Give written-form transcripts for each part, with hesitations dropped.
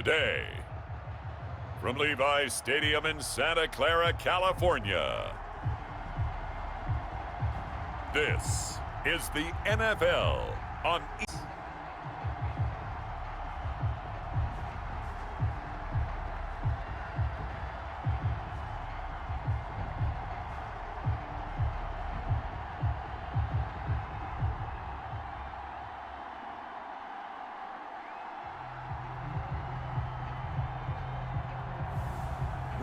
Today, from Levi's Stadium in Santa Clara, California, this is the NFL on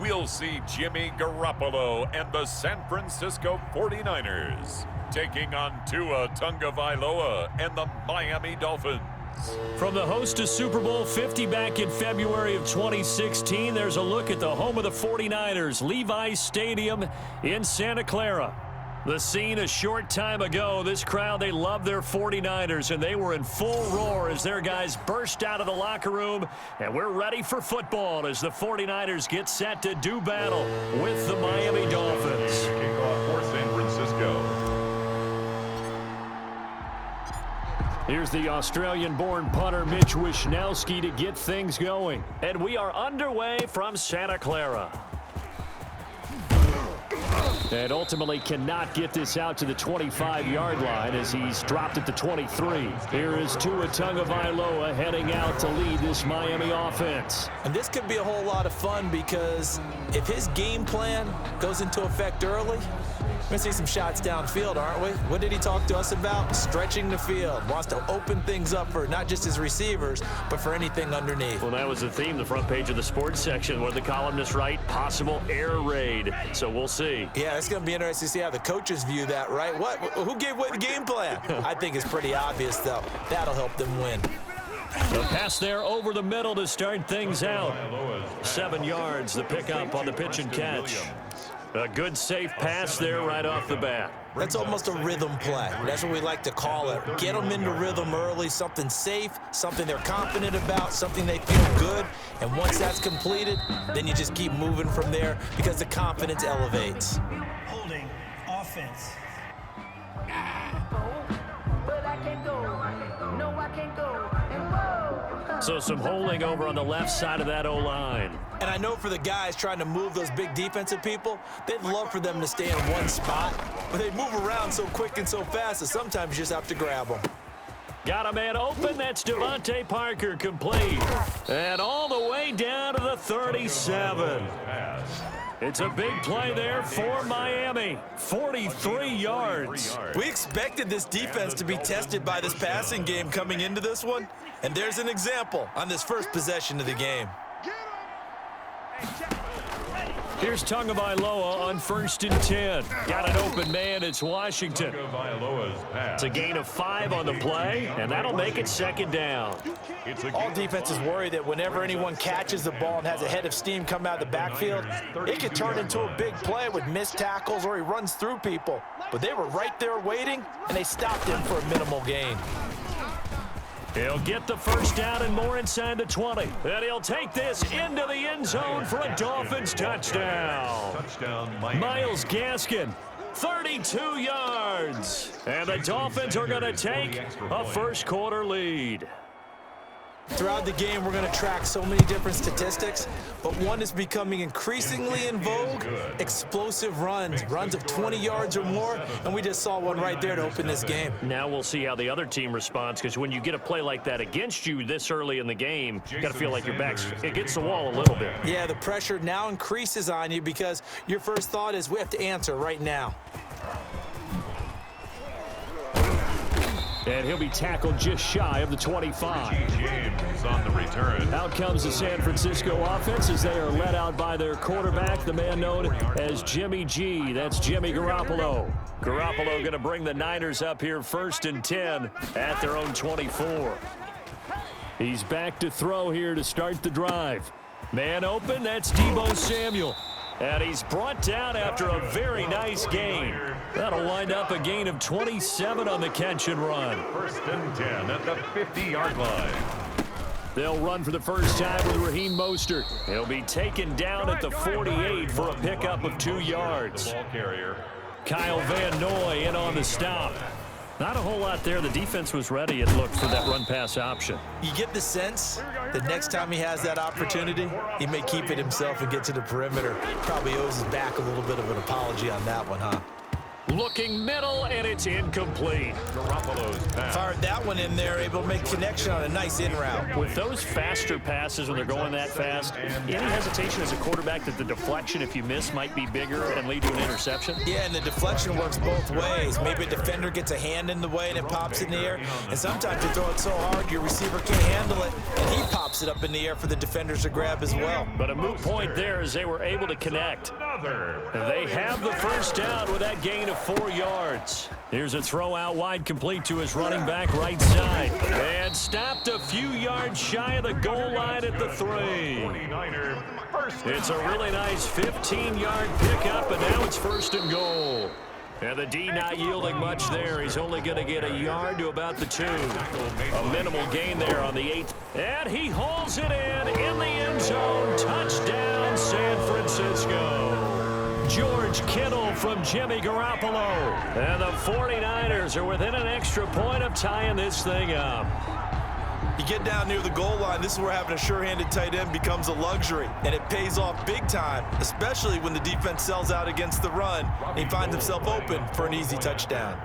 we'll see Jimmy Garoppolo and the San Francisco 49ers taking on Tua Tagovailoa and the Miami Dolphins. From the host to Super Bowl 50 back in February of 2016, there's a look at the home of the 49ers, Levi's Stadium in Santa Clara. The scene a short time ago, this crowd, they love their 49ers, and they were in full roar as their guys burst out of the locker room, and we're ready for football as the 49ers get set to do battle with the Miami Dolphins. Kickoff for San Francisco. Here's the Australian-born punter Mitch Wishnowsky to get things going. And we are underway from Santa Clara. And ultimately cannot get this out to the 25-yard line as he's dropped at the 23. Here is Tua Tagovailoa heading out to lead this Miami offense. And this could be a whole lot of fun because if his game plan goes into effect early, we're going to see some shots downfield, aren't we? What did he talk to us about? Stretching the field. Wants to open things up for not just his receivers, but for anything underneath. Well, that was the theme, the front page of the sports section, where the columnists write, possible air raid. So we'll see. Yeah, it's going to be interesting to see how the coaches view that, right? Who gave what game plan? I think it's pretty obvious, though. That'll help them win. The pass there over the middle to start things out. 7 yards, the pickup on the pitch and catch. A good, safe pass there right off the bat. That's almost a rhythm play. That's what we like to call it. Get them into rhythm early, something safe, something they're confident about, something they feel good. And once that's completed, then you just keep moving from there because the confidence elevates. Holding offense. So some holding over on the left side of that O-line. And I know for the guys trying to move those big defensive people, they'd love for them to stay in one spot, but they move around so quick and so fast that sometimes you just have to grab them. Got a man open. That's Devontae Parker complete. And all the way down to the 37. It's a big play there for Miami. 43 yards. We expected this defense to be tested by this passing game coming into this one, and there's an example on this first possession of the game. Here's Tagovailoa on 1st and 10. Got an open man. It's Washington. It's a gain of 5 on the play, and that'll make it 2nd down. All defenses worry that whenever anyone catches the ball and has a head of steam come out of the backfield, it could turn into a big play with missed tackles or he runs through people. But they were right there waiting, and they stopped him for a minimal gain. He'll get the first down and more inside the 20. And he'll take this into the end zone for a Dolphins touchdown. Myles Gaskin, 32 yards. And the Dolphins are going to take a first-quarter lead. Throughout the game, we're going to track so many different statistics, but one is becoming increasingly in vogue, explosive runs of 20 yards or more, and we just saw one right there to open this game. Now we'll see how the other team responds, because when you get a play like that against you this early in the game, you got to feel like your back's against the wall a little bit. Yeah, the pressure now increases on you because your first thought is we have to answer right now. And he'll be tackled just shy of the 25. James on the return. Out comes the San Francisco offense as they are led out by their quarterback, the man known as Jimmy G. That's Jimmy Garoppolo. Garoppolo going to bring the Niners up here 1st and 10 at their own 24. He's back to throw here to start the drive. Man open, that's Deebo Samuel. And he's brought down after a very nice gain. That'll wind up a gain of 27 on the catch and run. 1st and 10 at the 50-yard line. They'll run for the first time with Raheem Mostert. He'll be taken down at the 48 for a pickup of 2 yards. Ball carrier. Kyle Van Noy in on the stop. Not a whole lot there. The defense was ready, it looked, for that run-pass option. You get the sense that next time he has that opportunity, he may keep it himself and get to the perimeter. Probably owes his back a little bit of an apology on that one, huh? Looking middle, and it's incomplete. Garoppolo's pass. Fired that one in there, able to make connection on a nice in route. With those faster passes when they're going that fast, any hesitation as a quarterback that the deflection, if you miss, might be bigger and lead to an interception? Yeah, and the deflection works both ways. Maybe a defender gets a hand in the way and it pops in the air. And sometimes you throw it so hard your receiver can't handle it, and he pops it up in the air for the defenders to grab as well. But a moot point there as they were able to connect. They have the first down with that gain of 4 yards. Here's a throw out wide, complete to his running back right side. And stopped a few yards shy of the goal line at the 3. It's a really nice 15-yard pickup, and now it's 1st and goal. And the D not yielding much there. He's only going to get a yard to about the 2. A minimal gain there on the 8th. And he hauls it in the end zone. Touchdown, San Francisco. George Kittle from Jimmy Garoppolo. And the 49ers are within an extra point of tying this thing up. You get down near the goal line, this is where having a sure-handed tight end becomes a luxury, and it pays off big time, especially when the defense sells out against the run, and he finds himself open for an easy touchdown.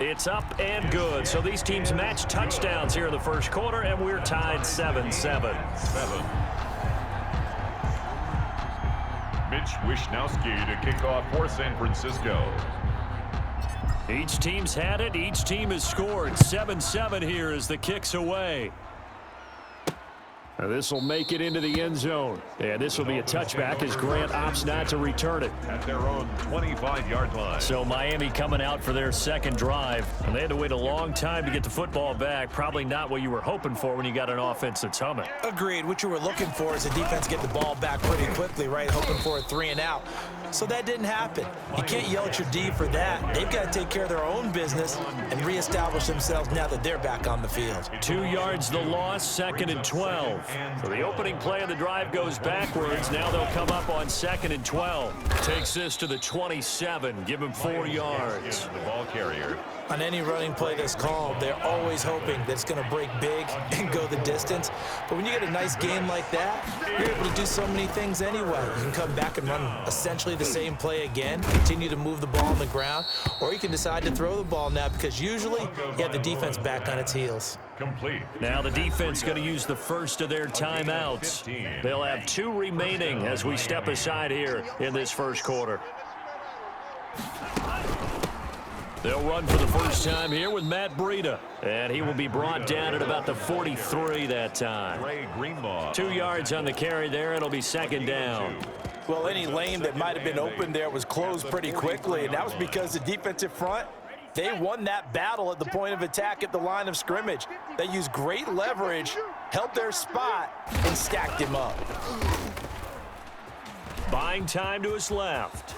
It's up and good. So these teams match touchdowns here in the first quarter, and we're tied 7-7. Mitch Wishnowsky to kick off for San Francisco. Each team's had it. Each team has scored. 7-7 here as the kick's away. This will make it into the end zone. And this will be a touchback as Grant opts not to return it. At their own 25-yard line. So Miami coming out for their second drive. And they had to wait a long time to get the football back. Probably not what you were hoping for when you got an offense that's humming. Agreed. What you were looking for is the defense get the ball back pretty quickly, right? Hoping for a 3 and out. So that didn't happen. You can't yell at your D for that. They've got to take care of their own business and reestablish themselves now that they're back on the field. 2 yards the loss, 2nd and 12. So the opening play of the drive goes backwards. Now they'll come up on 2nd and 12. Takes this to the 27. Give him 4 yards. The ball carrier. On any running play that's called, they're always hoping that it's going to break big and go the distance. But when you get a nice game like that, you're able to do so many things anyway. You can come back and run essentially the same play again, continue to move the ball on the ground, or you can decide to throw the ball now because usually you have the defense back on its heels. Complete. Now the defense going to use the first of their timeouts. They'll have 2 remaining as we step aside here in this first quarter. They'll run for the first time here with Matt Breida. And he will be brought down at about the 43 that time. 2 yards on the carry there. It'll be 2nd down. Well, any lane that might have been open there was closed pretty quickly, and that was because the defensive front, they won that battle at the point of attack at the line of scrimmage. They used great leverage, held their spot, and stacked him up. Buying time to his left.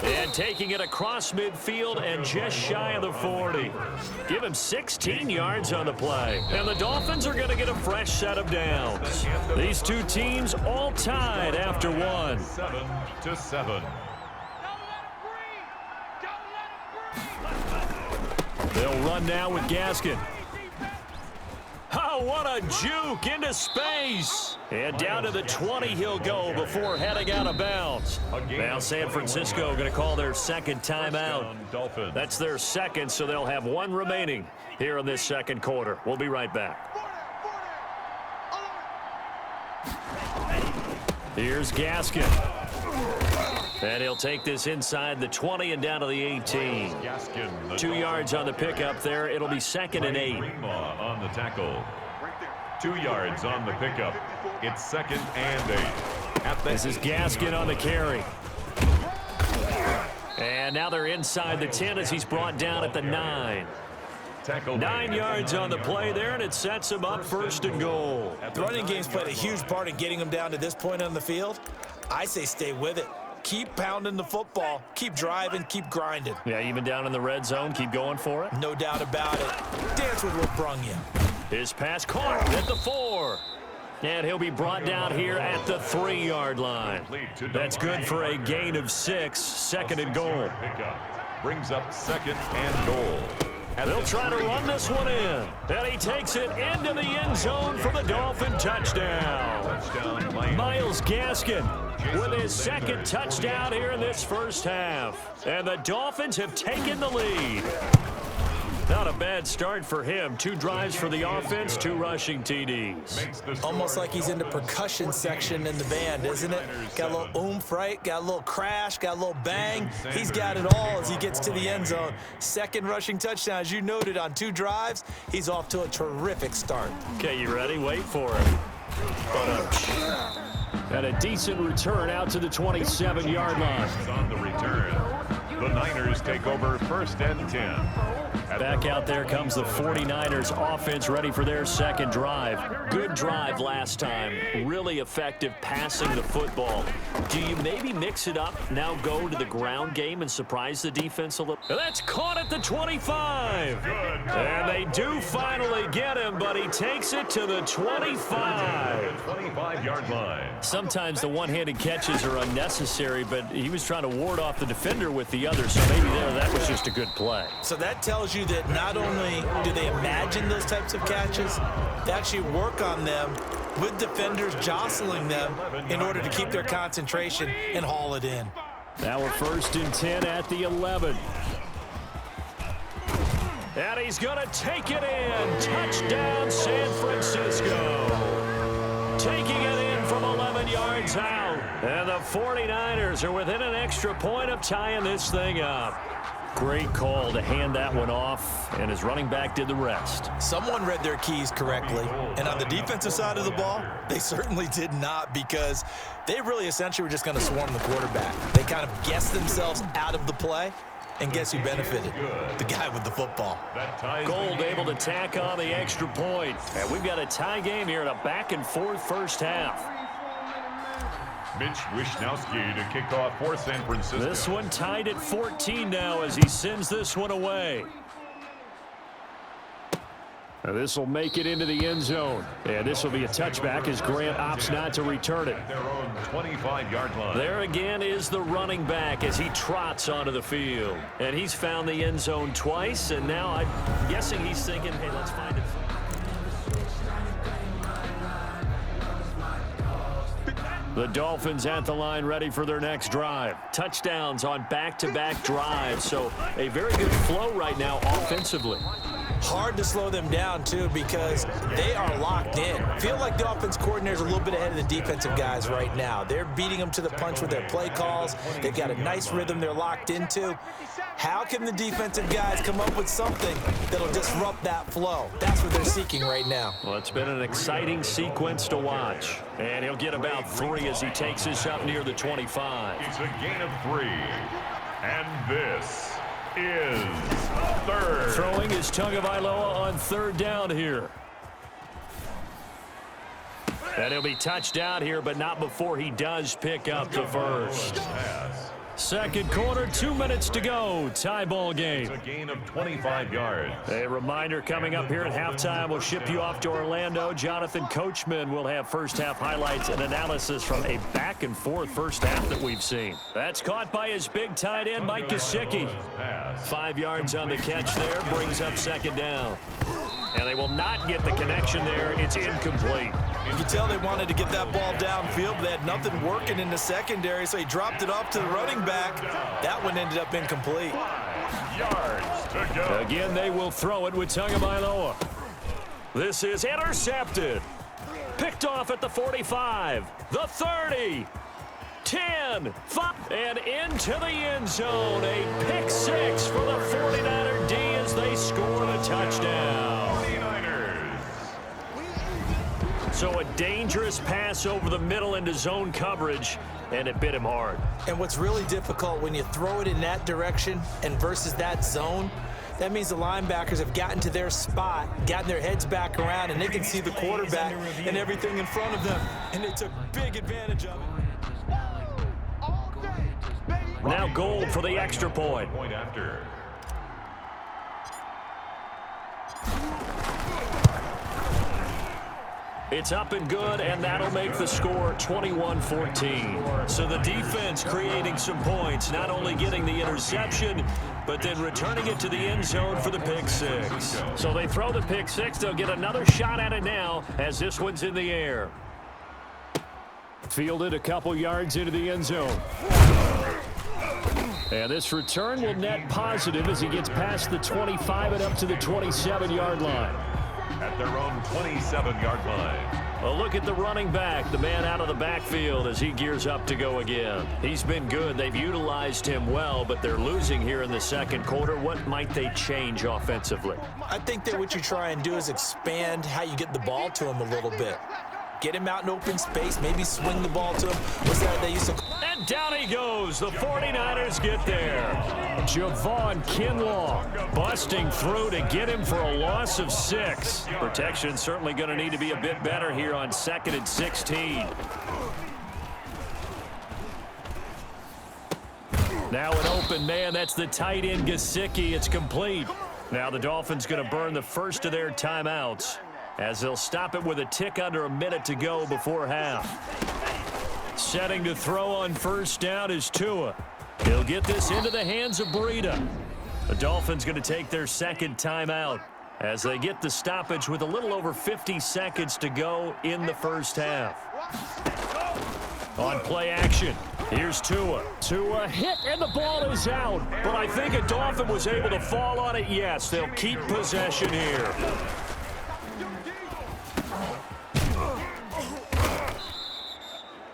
And taking it across midfield and just shy of the 40. Give him 16 yards on the play. And the Dolphins are going to get a fresh set of downs. These two teams all tied after 1. 7-7. They'll run now with Gaskin. Oh, what a juke into space. And down to the 20 he'll go before heading out of bounds. Now San Francisco going to call their 2nd timeout. That's their 2nd, so they'll have 1 remaining here in this 2nd quarter. We'll be right back. Here's Gaskin. And he'll take this inside the 20 and down to the 18. 2 yards on the pickup there. It'll be 2nd and 8. On the tackle. 2 yards on the pickup. It's 2nd and 8. This is Gaskin on the carry. And now they're inside the 10 as he's brought down at the 9. 9 yards on the play there, and it sets him up 1st and goal. The running game's played a huge part in getting them down to this point on the field. I say stay with it. Keep pounding the football. Keep driving. Keep grinding. Yeah, even down in the red zone, keep going for it. No doubt about it. Dance with what brung you. His pass caught at the 4. And he'll be brought down here at the 3-yard line. That's good for a gain of 6, second and goal. Brings up second and goal. They'll try to run this one in. And he takes it into the end zone for the Dolphin touchdown. Myles Gaskin with his second touchdown here in this first half. And the Dolphins have taken the lead. Not a bad start for him. 2 drives for the offense, 2 rushing TDs. Almost like he's in the percussion section in the band, isn't it? Got a little oomph, right? Got a little crash, got a little bang. He's got it all as he gets to the end zone. Second rushing touchdown, as you noted, on 2 drives. He's off to a terrific start. Okay, you ready? Wait for it. And a decent return out to the 27-yard line. On the return, the Niners take over first and 10. Back out there comes the 49ers offense, ready for their second drive. Good drive last time. Really effective passing the football. Do you maybe mix it up, now go to the ground game and surprise the defense a little? That's caught at the 25. And they do finally get him, but he takes it to the 25. 25-yard line. Sometimes the one-handed catches are unnecessary, but he was trying to ward off the defender with the other, so maybe that was just a good play. So that tells you that not only do they imagine those types of catches, they actually work on them with defenders jostling them in order to keep their concentration and haul it in. Now we're first and 10 at the 11. And he's going to take it in. Touchdown, San Francisco. Taking it in from 11 yards out. And the 49ers are within an extra point of tying this thing up. Great call to hand that one off, and his running back did the rest. Someone read their keys correctly, and on the defensive side of the ball, they certainly did not, because they really essentially were just going to swarm the quarterback. They kind of guessed themselves out of the play, and guess who benefited? The guy with the football. Gold able to tack on the extra point. And we've got a tie game here in a back-and-forth first half. Mitch Wishnowsky to kick off for San Francisco. This one tied at 14 now as he sends this one away. Now this will make it into the end zone. And this will be a touchback as Grant opts not to return it. Their own 25-yard line. There again is the running back as he trots onto the field. And he's found the end zone twice, and now I'm guessing he's thinking, hey, let's find it. The Dolphins at the line, ready for their next drive. Touchdowns on back-to-back drives, so a very good flow right now offensively. Hard to slow them down, too, because they are locked in. Feel like the offense coordinator's a little bit ahead of the defensive guys right now. They're beating them to the punch with their play calls. They've got a nice rhythm they're locked into. How can the defensive guys come up with something that'll disrupt that flow? That's what they're seeking right now. Well, it's been an exciting sequence to watch. And he'll get about 3 as he takes this up near the 25. It's a gain of 3. And this is third. Throwing is Tagovailoa on third down here. And he'll be touched down here, but not before he does pick up the first. Second quarter, 2 minutes to go. Tie ball game. It's a gain of 25 yards. A reminder coming up here at halftime. We'll ship you off to Orlando. Jonathan Coachman will have first half highlights and analysis from a back and forth first half that we've seen. That's caught by his big tight end, Mike Gesicki. 5 yards on the catch there, brings up second down. And they will not get the connection there. It's incomplete. You can tell they wanted to get that ball downfield, but they had nothing working in the secondary, so he dropped it off to the running back. That one ended up incomplete. 5 yards to go. Again, they will throw it with Tagovailoa. This is intercepted. Picked off at the 45, the 30, 10, 5, and into the end zone. A pick 6 for the 49er D as they score the touchdown. So a dangerous pass over the middle into zone coverage, and it bit him hard. And what's really difficult when you throw it in that direction and versus that zone, that means the linebackers have gotten to their spot, gotten their heads back around, and they can see the quarterback and everything in front of them, and they took big advantage of it. Now Gold for the extra point. Point after. It's up and good, and that'll make the score 21-14. So the defense creating some points, not only getting the interception, but then returning it to the end zone for the pick six. So they throw the pick six. They'll get another shot at it now as this one's in the air. Fielded a couple yards into the end zone. And this return will net positive as he gets past the 25 and up to the 27-yard line. At their own 27-yard line. A look at the running back, the man out of the backfield as he gears up to go again. He's been good. They've utilized him well, but they're losing here in the second quarter. What might they change offensively? I think that what you try and do is expand how you get the ball to him a little bit. Get him out in open space, maybe swing the ball to him. What's that they used to... And down he goes. The 49ers get there. Javon Kinlaw busting through to get him for a loss of 6. Protection certainly going to need to be a bit better here on 2nd and 16. Now an open man. That's the tight end Gesicki. It's complete. Now the Dolphins going to burn the first of their timeouts, as they'll stop it with a tick under a minute to go before half. Setting to throw on first down is Tua. He'll get this into the hands of Breida. The Dolphins going to take their second timeout as they get the stoppage with a little over 50 seconds to go in the first half. On play action, here's Tua. Tua hit, and the ball is out. But I think a Dolphin was able to fall on it. Yes, they'll keep possession here.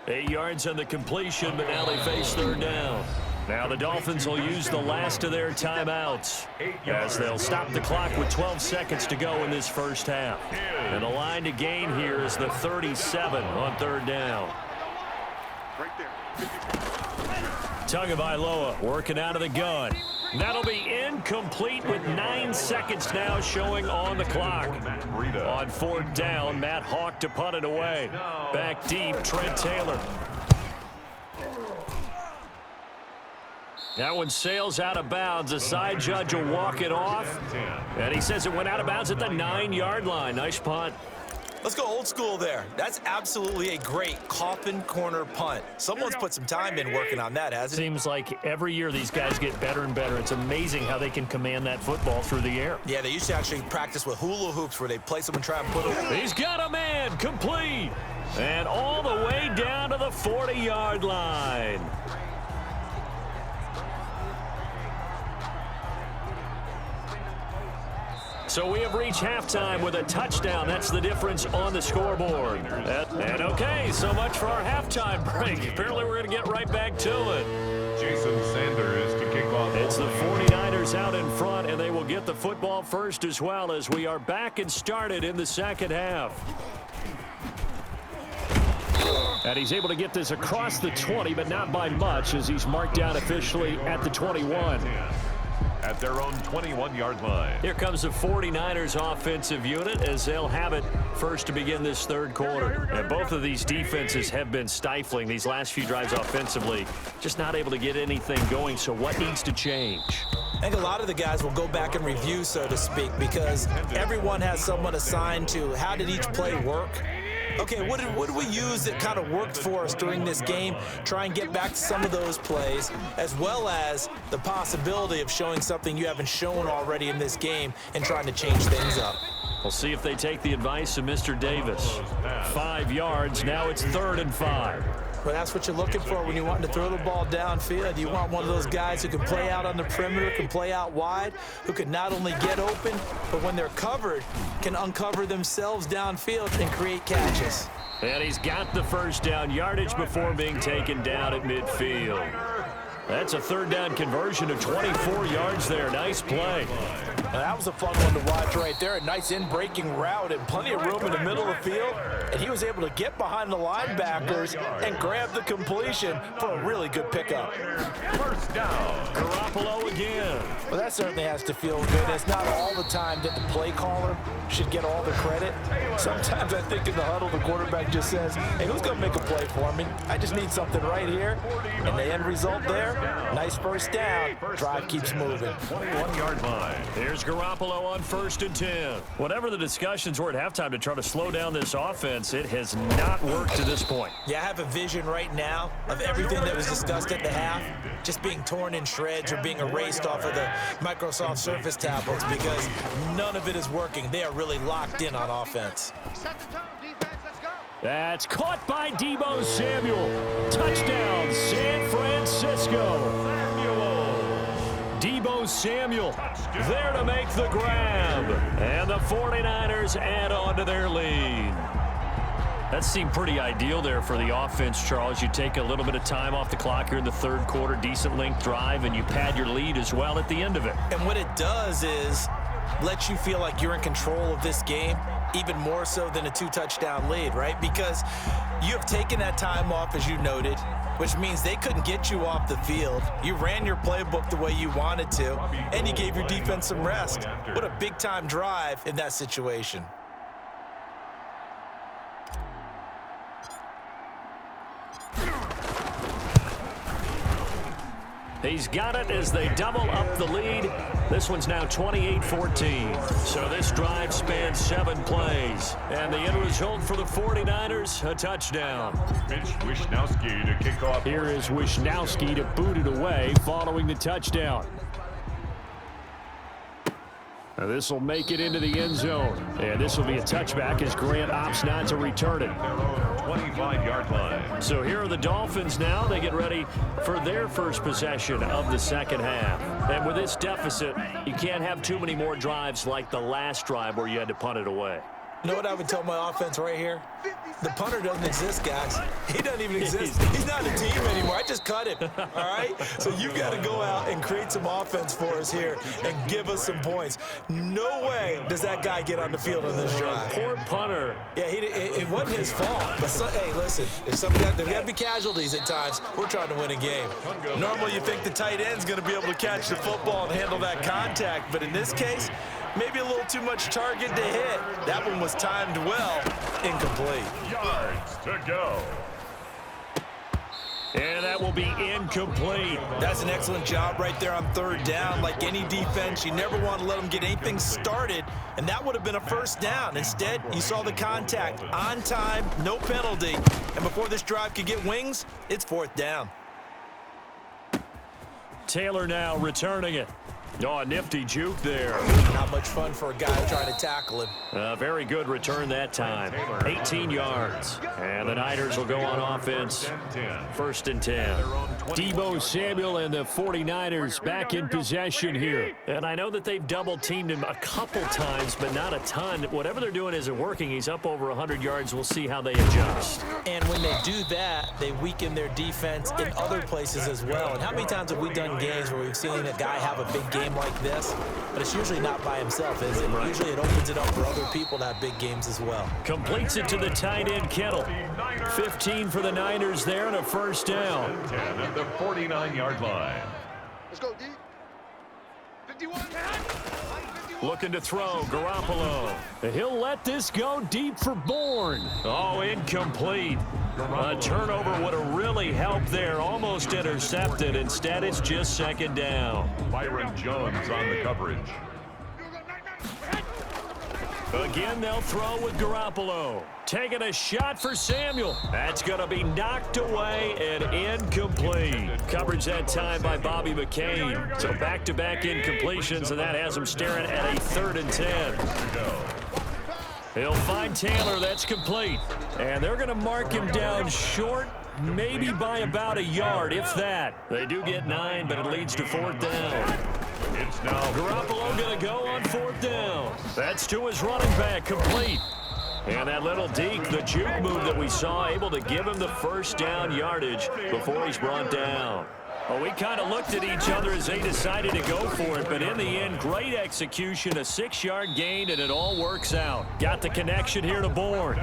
8 yards on the completion, but now they face third down. Now the Dolphins will use the last of their timeouts as they'll stop the clock with 12 seconds to go in this first half. And the line to gain here is the 37 on third down. Tagovailoa working out of the gun. That'll be incomplete with 9 seconds now showing on the clock. On fourth down, Matt Hawk to punt it away. Back deep, Trent Taylor. That one sails out of bounds. The side judge will walk it off. And he says it went out of bounds at the 9-yard line. Nice punt. Let's go old school there. That's absolutely a great coffin corner punt. Someone's put some time in working on that, hasn't it? Seems like every year these guys get better and better. It's amazing how they can command that football through the air. Yeah, they used to actually practice with hula hoops where they place them and try and put them. He's got a man, complete. And all the way down to the 40-yard line. So we have reached halftime with a touchdown. That's the difference on the scoreboard. And okay, so much for our halftime break. Apparently we're going to get right back to it. Jason Sanders to kick off. It's the 49ers out in front, and they will get the football first as well as we are back and started in the second half. And he's able to get this across the 20, but not by much as he's marked down officially at the 21. At their own 21-yard line. Here comes the 49ers offensive unit as they'll have it first to begin this third quarter. And both of these defenses have been stifling these last few drives offensively. Just not able to get anything going, so what needs to change? I think a lot of the guys will go back and review, so to speak, because everyone has someone assigned to how did each play work. Okay, what did we use that kind of worked for us during this game? Try and get back to some of those plays, as well as the possibility of showing something you haven't shown already in this game and trying to change things up. We'll see if they take the advice of Mr. Davis. 5 yards, now it's 3rd and 5. Well, that's what you're looking for when you're wanting to throw the ball downfield. You want one of those guys who can play out on the perimeter, can play out wide, who can not only get open, but when they're covered, can uncover themselves downfield and create catches. And he's got the first down yardage before being taken down at midfield. That's a third down conversion of 24 yards there. Nice play. Now, that was a fun one to watch right there. A nice in-breaking route and plenty of room in the middle of the field. And he was able to get behind the linebackers and grab the completion for a really good pickup. First down. Garoppolo again. Well, that certainly has to feel good. It's not all the time that the play caller should get all the credit. Sometimes I think in the huddle, the quarterback just says, hey, who's going to make a play for me? I just need something right here. And the end result there, nice first down. Drive keeps moving. 21-yard line. Here's Here's Garoppolo on 1st and 10. Whatever the discussions were at halftime to try to slow down this offense, it has not worked to this point. Yeah, I have a vision right now of everything that was discussed at the half just being torn in shreds or being erased off of the Microsoft Surface tablets because none of it is working. They are really locked in on offense. That's caught by Deebo Samuel. Touchdown, San Francisco. Deebo Samuel there to make the grab. And the 49ers add on to their lead. That seemed pretty ideal there for the offense, Charles. You take a little bit of time off the clock here in the third quarter, decent length drive, and you pad your lead as well at the end of it. And what it does is let you feel like you're in control of this game, even more so than a 2-touchdown lead, right? Because you have taken that time off, as you noted, which means they couldn't get you off the field. You ran your playbook the way you wanted to, and you gave your defense some rest. What a big-time drive in that situation. He's got it as they double up the lead. This one's now 28-14. So this drive spans 7 plays. And the end result for the 49ers, a touchdown. Mitch Wishnowski to kick off. Here is Wishnowski to boot it away following the touchdown. Now this will make it into the end zone. And this will be a touchback as Grant opts not to return it. 25-yard line. So here are the Dolphins now. They get ready for their first possession of the second half. And with this deficit, you can't have too many more drives like the last drive where you had to punt it away. You know what I would tell my offense right here? The punter doesn't exist, guys. He doesn't even exist. He's not a team anymore. I just cut him, all right? So you've got to go out and create some offense for us here and give us some points. No way does that guy get on the field on this drive. Poor punter. Yeah, it wasn't his fault. But, hey, listen, if there got to be casualties at times, we're trying to win a game. Normally you think the tight end's going to be able to catch the football and handle that contact. But in this case, maybe a little too much target to hit. That one was timed well. Incomplete. Yards to go. And that will be incomplete. That's an excellent job right there on third down. Like any defense, you never want to let them get anything started, and that would have been a first down. Instead, you saw the contact on time, no penalty, and before this drive could get wings, it's fourth down. Taylor now returning it. Oh, a nifty juke there. Not much fun for a guy trying to tackle him. Very good return that time. 18 yards. And the Niners will go on offense. 1st and 10. Deebo Samuel and the 49ers back in possession here. And I know that they've double-teamed him a couple times, but not a ton. Whatever they're doing isn't working. He's up over 100 yards. We'll see how they adjust. And when they do that, they weaken their defense in other places as well. And how many times have we done games where we've seen a guy have a big game like this, but it's usually not by himself, is it? Right. Usually it opens it up for other people to have big games as well. Completes it to the tight end, Kittle. 15 for the Niners there and a first down. 10 at the 49-yard line. Let's go, D. 51. Looking to throw, Garoppolo. He'll let this go deep for Bourne. Oh, incomplete. A turnover would have really helped there. Almost intercepted. Instead, it's just second down. Byron Jones on the coverage. Again, they'll throw with Garoppolo. Taking a shot for Samuel. That's going to be knocked away and incomplete. Coverage that time by Bobby McCain. So back-to-back incompletions, and that has him staring at a 3rd and 10. He'll find Taylor. That's complete. And they're going to mark him down short, maybe by about a yard, if that. They do get 9, but it leads to 4th down. It's now Garoppolo going to go on 4th down. That's to his running back, complete. And that little deke, the juke move that we saw, able to give him the first down yardage before he's brought down. Well, we kind of looked at each other as they decided to go for it, but in the end, great execution, a 6-yard gain, and it all works out. Got the connection here to Bourne.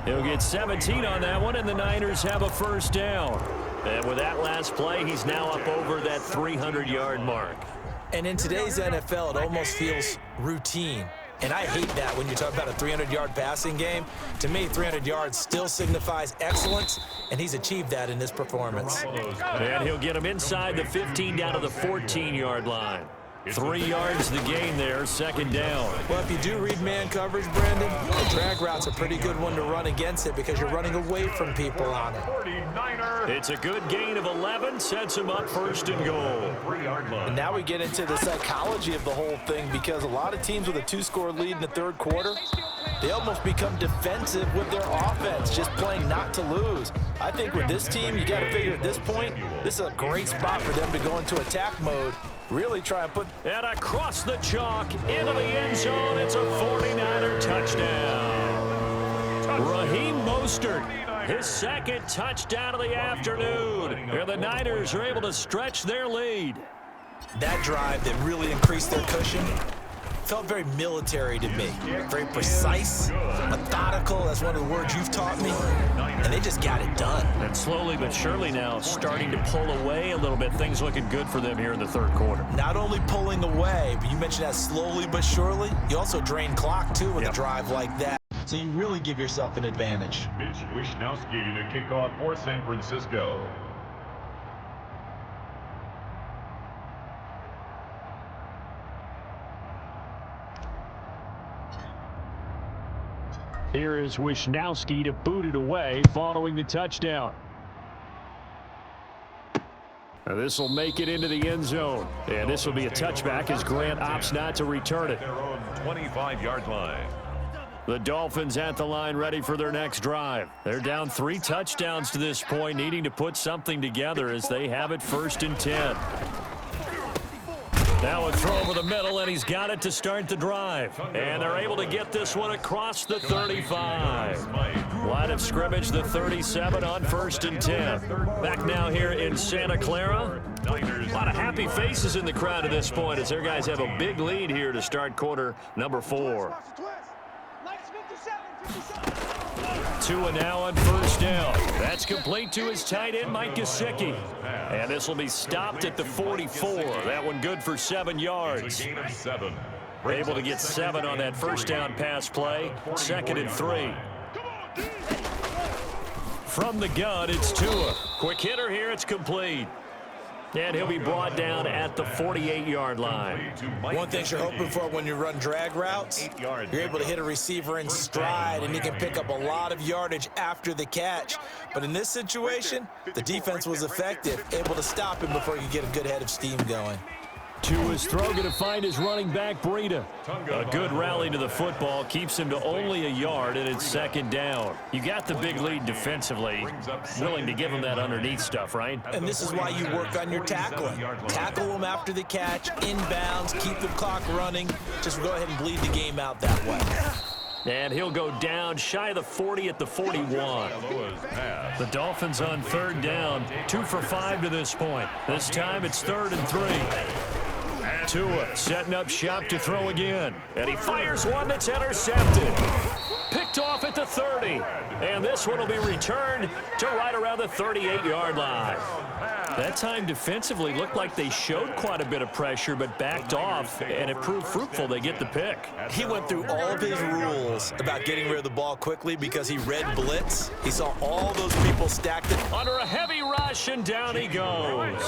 He'll get 17 on that one, and the Niners have a first down. And with that last play, he's now up over that 300-yard mark. And in today's NFL, it almost feels routine. And I hate that when you talk about a 300-yard passing game. To me, 300 yards still signifies excellence, and he's achieved that in this performance. And he'll get him inside the 15 down to the 14-yard line. 3 yards the gain there, second down. Well, if you do read man coverage, Brandon, the drag route's a pretty good one to run against it because you're running away from people on it. It's a good gain of 11, sets him up first and goal. And now we get into the psychology of the whole thing because a lot of teams with a 2-score lead in the third quarter, they almost become defensive with their offense, just playing not to lose. I think with this team, you got to figure at this point, this is a great spot for them to go into attack mode. Really try and put... And across the chalk, into the end zone, it's a 49er touchdown. Raheem Mostert, his second touchdown of the afternoon. And the Niners are able to stretch their lead. That drive that really increased their cushion felt very military to me. Very precise, methodical, that's one of the words you've taught me. And they just got it done. And slowly but surely now starting to pull away a little bit. Things looking good for them here in the third quarter. Not only pulling away, but you mentioned that slowly but surely. You also drain clock, too, with a drive like that. So you really give yourself an advantage. Mitch Wishnowsky to kick off for San Francisco. Here is Wishnowsky to boot it away following the touchdown. This will make it into the end zone. And this will be a touchback as Grant opts not to return it. Their own 25-yard line. The Dolphins at the line ready for their next drive. They're down 3 touchdowns to this point, needing to put something together as they have it first and 10. Now a throw over the middle, and he's got it to start the drive. And they're able to get this one across the 35. Line of scrimmage, the 37 on first and 10. Back now here in Santa Clara. A lot of happy faces in the crowd at this point as their guys have a big lead here to start quarter number 4. Tua now on first down. That's complete to his tight end, Mike Gesicki. And this will be stopped at the 44. That one good for 7 yards. Able to get 7 on that first down pass play. Second and 3. From the gun, it's Tua. Quick hitter here, it's complete. And he'll be brought down at the 48-yard line. One thing you're hoping for when you run drag routes, you're able to hit a receiver in stride, and he can pick up a lot of yardage after the catch. But in this situation, the defense was effective, able to stop him before you get a good head of steam going. Tua's throw going to find his running back, Breida. A good rally to the football keeps him to only a yard, and it's second down. You got the big lead defensively, willing to give him that underneath stuff, right? And this is why you work on your tackling. Tackle them after the catch, inbounds, keep the clock running. Just go ahead and bleed the game out that way. And he'll go down shy of the 40 at the 41. The Dolphins on third down, 2 for 5 to this point. This time it's 3rd and 3. Tua setting up shop to throw again. And he fires one that's intercepted. Picked off at the 30. And this one will be returned to right around the 38-yard line. That time defensively looked like they showed quite a bit of pressure but backed off, and it proved fruitful. They get the pick. He went through all of his rules about getting rid of the ball quickly because he read blitz. He saw all those people stacked it. Under a heavy rush, and down he goes.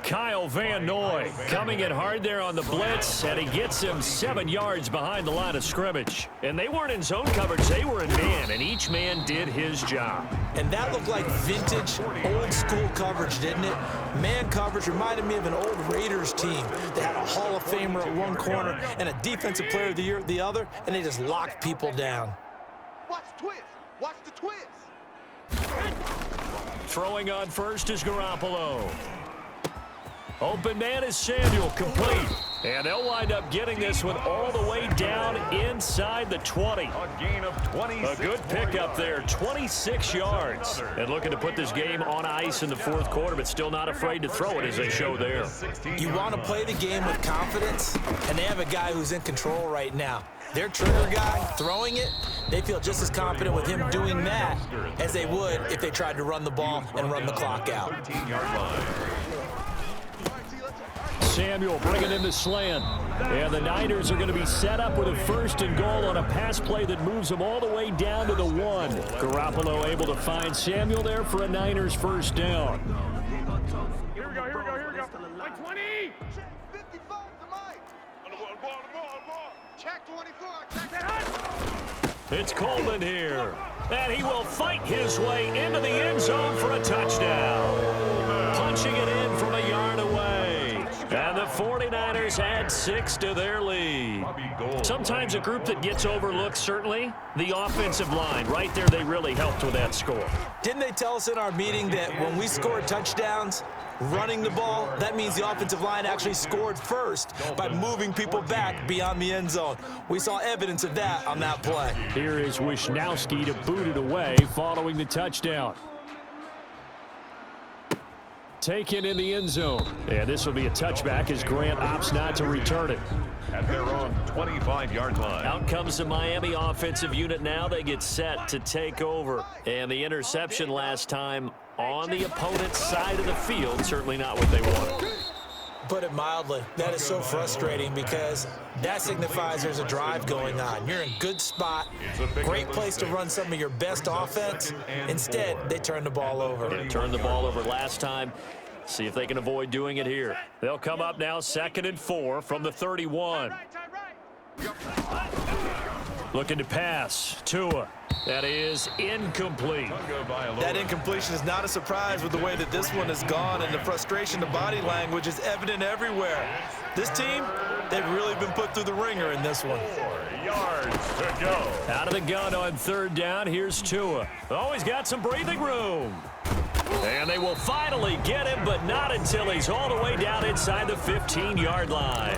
Kyle Van Noy coming in hard there on the blitz, and he gets him 7 yards behind the line of scrimmage. And they weren't in zone coverage, they were in man, and each man did his job. And that looked like vintage, old-school coverage, didn't it? Man coverage reminded me of an old Raiders team that had a Hall of Famer at one corner and a Defensive Player of the Year at the other, and they just locked people down. Watch the twist. Watch the twist. Throwing on first is Garoppolo. Open man is Samuel, complete. And they'll wind up getting this one all the way down inside the 20. A gain of 26. A good pickup there, 26 yards. And looking to put this game on ice in the fourth quarter, but still not afraid to throw it as they show there. You want to play the game with confidence, and they have a guy who's in control right now. Their trigger guy throwing it, they feel just as confident with him doing that as they would if they tried to run the ball and run the clock out. 13-yard line. Samuel bringing in the slant. And the Niners are going to be set up with a 1st and goal on a pass play that moves them all the way down to the 1. Garoppolo able to find Samuel there for a Niners first down. Here we go. Like 20. 55 to Mike. Check 24. Check. It's Coleman here. And he will fight his way into the end zone for a touchdown. Punching it in from a yard away. And the 49ers add 6 to their lead. Sometimes a group that gets overlooked, certainly, the offensive line. Right there, they really helped with that score. Didn't they tell us in our meeting that when we score touchdowns, running the ball, that means the offensive line actually scored first by moving people back beyond the end zone. We saw evidence of that on that play. Here is Wisnowski to boot it away following the touchdown. Taken in the end zone. And this will be a touchback as Grant opts not to return it. At their own 25-yard line. Out comes the Miami offensive unit now. They get set to take over. And the interception last time on the opponent's side of the field, certainly not what they wanted. Put it mildly, that is so frustrating because that signifies there's a drive going on. You're in a good spot, great place to run some of your best offense. Instead, they turn the ball over. They turned the ball over last time. See if they can avoid doing it here. They'll come up now 2nd and 4 from the 31. Looking to pass. Tua. That is incomplete. That incompletion is not a surprise with the way that this one has gone, and the frustration, the body language is evident everywhere. This team, they've really been put through the ringer in this one. 4 yards to go. Out of the gun on 3rd down. Here's Tua. Oh, he's got some breathing room. And they will finally get him, but not until he's all the way down inside the 15-yard line.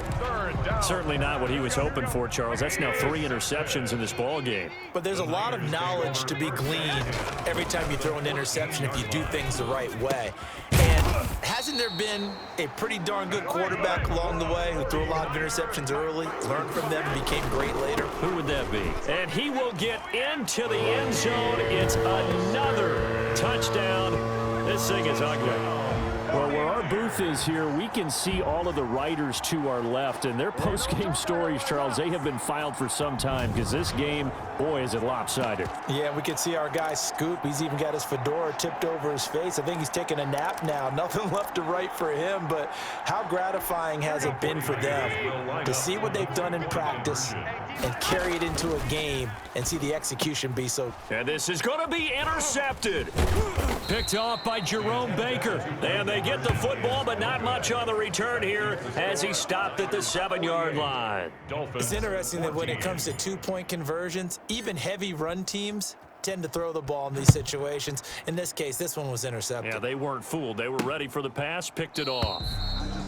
Certainly not what he was hoping for, Charles. That's now 3 interceptions in this ball game. But there's a lot of knowledge to be gleaned every time you throw an interception if you do things the right way. And hasn't there been a pretty darn good quarterback along the way who threw a lot of interceptions early, learned from them, and became great later? Who would that be? And he will get into the end zone. It's another touchdown. This thing is ugly. Well, where our booth is here, we can see all of the writers to our left, and their post-game stories, Charles, they have been filed for some time because this game, boy, is it lopsided. Yeah, we can see our guy Scoop. He's even got his fedora tipped over his face. I think he's taking a nap now. Nothing left to write for him, but how gratifying has it been for them to see what they've done in practice and carry it into a game and see the execution be so. And this is going to be intercepted. Picked off by Jerome Baker. And they get the football, but not much on the return here as he stopped at the 7-yard line. It's interesting that when it comes to two-point conversions, even heavy run teams tend to throw the ball in these situations. In this case, this one was intercepted. Yeah, they weren't fooled. They were ready for the pass, picked it off.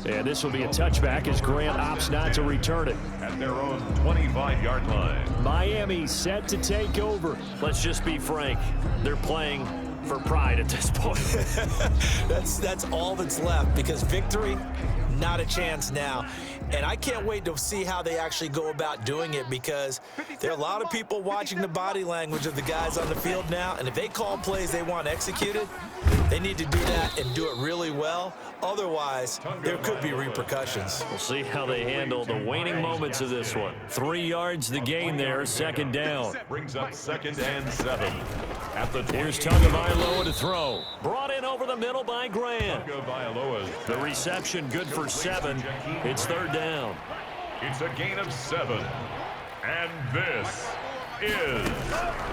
And this will be a touchback as Grant opts not to return it. At their own 25-yard line. Miami set to take over. Let's just be frank. They're playing for pride at this point. That's all that's left because victory, not a chance now. And I can't wait to see how they actually go about doing it because there are a lot of people watching the body language of the guys on the field now, and if they call plays they want executed, they need to do that and do it really well. Otherwise, there could be repercussions. We'll see how they handle the waning moments of this one. 3 yards the gain there, 2nd down. Brings up 2nd and 7. At the Here's Tagovailoa to throw. Brought in over the middle by Grant. The reception good for 7. It's 3rd down. It's a gain of 7. And this is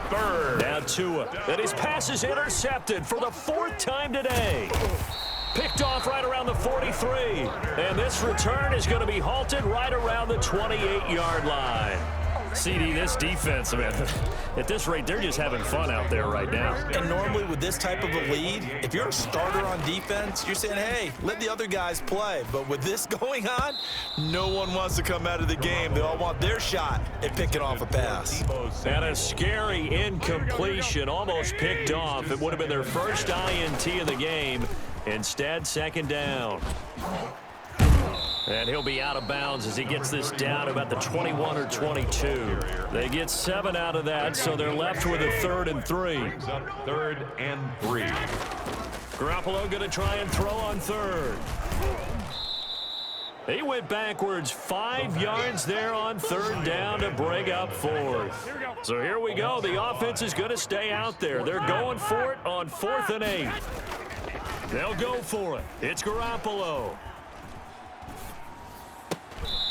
3rd. Now Tua. And his pass is intercepted for the 4th time today. Picked off right around the 43. And this return is going to be halted right around the 28-yard line. CD, this defense, man, at this rate, they're just having fun out there right now. And normally with this type of a lead, if you're a starter on defense, you're saying, hey, let the other guys play. But with this going on, no one wants to come out of the game. They all want their shot at picking off a pass. And a scary incompletion, almost picked off. It would have been their first INT of the game. Instead, 2nd down. And he'll be out of bounds as he gets this down about the 21 or 22. They get 7 out of that, so they're left with a 3rd and 3. 3rd and 3. Garoppolo going to try and throw on 3rd. He went backwards 5 yards there on 3rd down to bring up 4th. So here we go. The offense is going to stay out there. They're going for it on 4th and 8. They'll go for it. It's Garoppolo.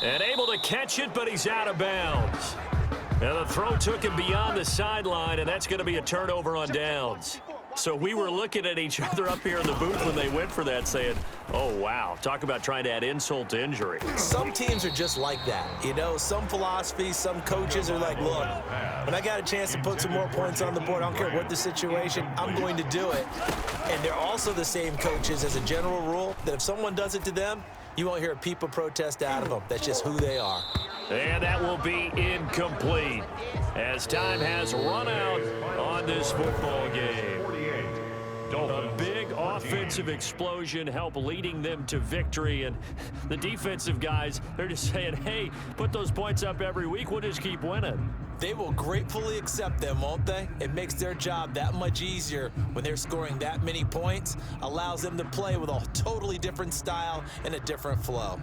And able to catch it, but he's out of bounds. And the throw took him beyond the sideline, and that's going to be a turnover on downs. So we were looking at each other up here in the booth when they went for that saying, oh, wow, talk about trying to add insult to injury. Some teams are just like that. You know, some philosophies, some coaches are like, look, when I got a chance to put some more points on the board, I don't care what the situation, I'm going to do it. And they're also the same coaches as a general rule that if someone does it to them, you won't hear a people protest out of them. That's just who they are. And that will be incomplete as time has run out on this football game. A big offensive explosion helped leading them to victory, and the defensive guys, they're just saying, hey, put those points up every week, we'll just keep winning. They will gratefully accept them, won't they? It makes their job that much easier when they're scoring that many points, allows them to play with a totally different style and a different flow.